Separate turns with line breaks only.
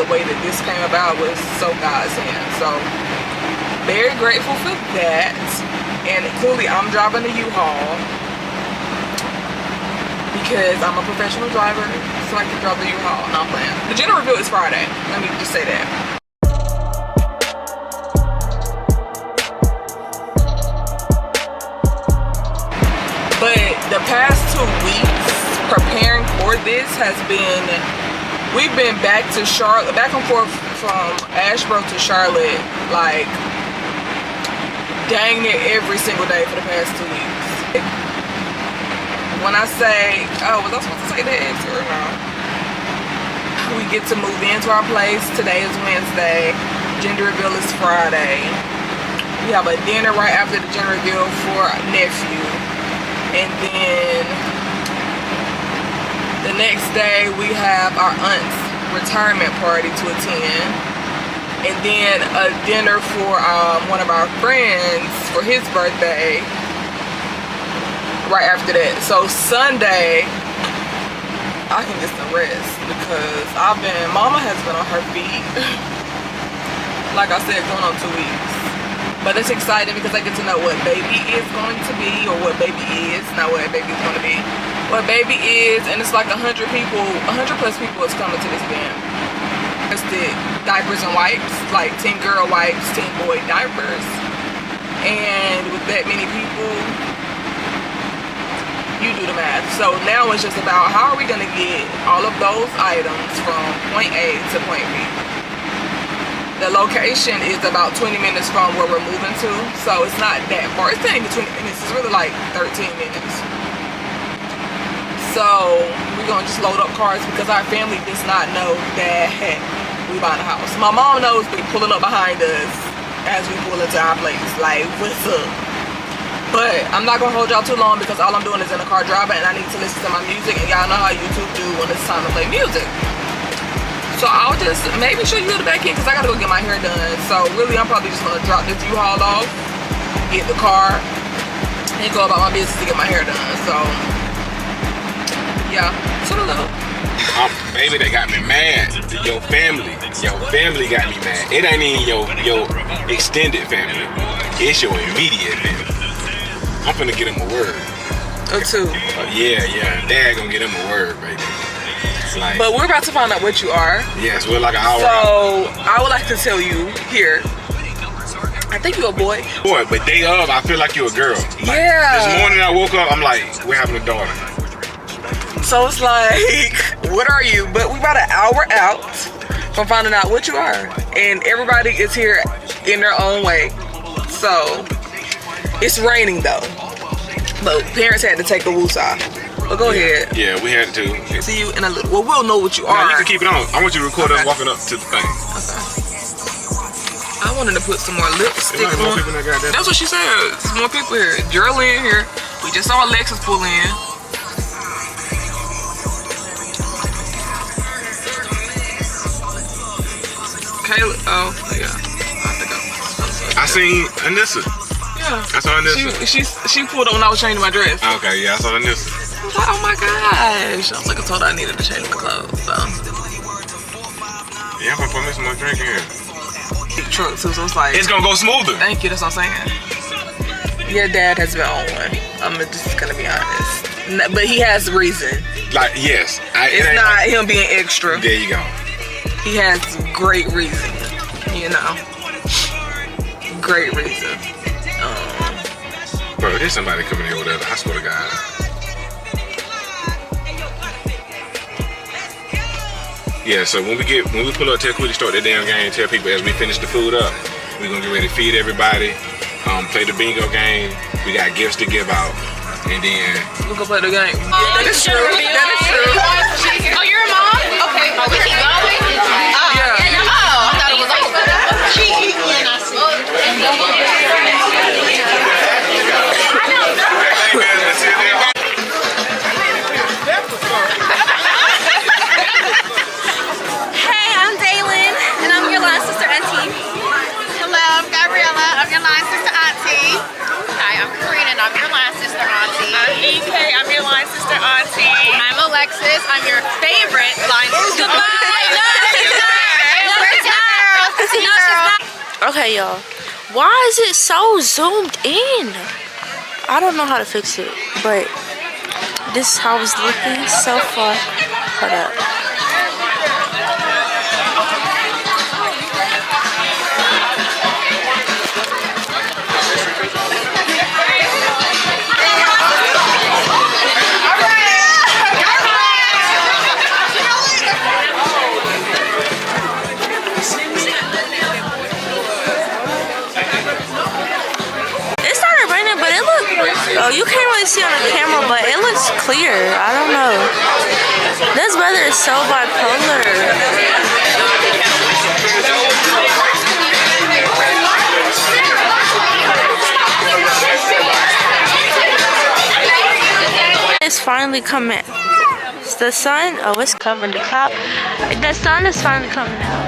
way that this came about was so God's hand. So very grateful for that. And clearly I'm driving the U-Haul because I'm a professional driver, so I can drive the U-Haul. No, I'm playing. The gender reveal is Friday. Let me just say that. But the past 2 weeks preparing for this has been, we've been back to Charlotte, back and forth from Asheboro to Charlotte, like dang near every single day for the past 2 weeks. When I say, oh, was I supposed to say that or no? We get to move into our place. Today is Wednesday. Gender reveal is Friday. We have a dinner right after the gender reveal for our nephew. And then the next day we have our aunt's retirement party to attend. And then a dinner for one of our friends for his birthday right after that. So Sunday I can get some rest because Mama has been on her feet like I said, going on 2 weeks. But it's exciting because I get to know what baby is going to be, or what baby is, not what baby is going to be, what baby is. And it's like 100 people, 100 plus people is coming to this event. It's the diapers and wipes, like 10 girl wipes, 10 boy diapers. And with that many people, you do the math. So now it's just about how are we going to get all of those items from point A to point B. The location is about 20 minutes from where we're moving to, so it's not that far. It's not even 20 minutes, it's really like 13 minutes. So we're gonna just load up cars because our family does not know that we bought a house. My mom knows they pulling up behind us as we pull into our place, like, what's up? But I'm not gonna hold y'all too long because all I'm doing is in the car driving and I need to listen to my music, and y'all know how YouTube do when it's time to play music. So I'll just maybe show you the back end because I gotta go get my hair done. So really I'm probably just gonna drop this U-Haul off, get the car, and go about my business to get my hair done. So yeah, sort of low.
Baby, they got me mad. Your family got me mad. It ain't even your extended family. It's your immediate family. I'm finna get him a word.
Oh, too.
Yeah. Dad gonna get him a word, baby. Like,
but we're about to find out what you are.
Yes, we're like an hour
so
out.
I would like to tell you here, I think you're a boy.
Boy, but day of, I feel like you're a girl. Like,
yeah.
This morning I woke up, I'm like, we're having a daughter.
So it's like, what are you? But we're about an hour out from finding out what you are. And everybody is here in their own way. So it's raining though. But parents had to take a woosah. But go ahead.
Yeah, we had to.
See you in a little. Well, we'll know what you are.
No, you can keep it on. I want you to record us walking up to the thing.
Okay. I wanted to put some more lipstick on.
More people that got that.
That's what she said. There's more people here. Geraldine here. We just saw Alexis pull in. Kayla. Oh, yeah. I have to go.
I seen Anissa.
Yeah.
I saw Anissa.
She pulled up when I was changing my dress.
Okay, yeah, I saw Anissa.
I was like, oh my gosh. I was like, I told her I needed to change my clothes. So.
Yeah, I'm gonna put me some more drink in.
Truck too, so it's like.
It's gonna go smoother.
Thank you, that's what I'm saying. Your dad has been on one. I'm just gonna be honest. But he has reason.
Like, yes.
It's not like him being extra.
There you go.
He has great reason, you know. Great reason.
Bro, there's somebody coming here with us. I swear to God. Yeah, so when we pull up, tell Quilly start that damn game, tell people as we finish the food up, we're gonna get ready to feed everybody, play the bingo game. We got gifts to give out, and then
we're gonna play the game. That is true. That is true.
Oh, you're a mom? Okay. Oh, we keep going?
Yeah.
Oh, I thought it was over.
Hey, I'm Daylin, and I'm your line sister auntie.
Hello, I'm Gabriella. I'm your line sister auntie. Hi, I'm Karina, and I'm your line sister auntie.
I'm EK. I'm your line sister auntie.
I'm Alexis. I'm your favorite line sister auntie.
Goodbye.
See, girl.
Okay, y'all. Why is it so zoomed in? I don't know how to fix it, but this is how it's looking so far. Hold up. Oh, you can't really see on the camera, but it looks clear. I don't know. This weather is so bipolar. It's finally coming. It's the sun. Oh, it's covering the cloud. The sun is finally coming out.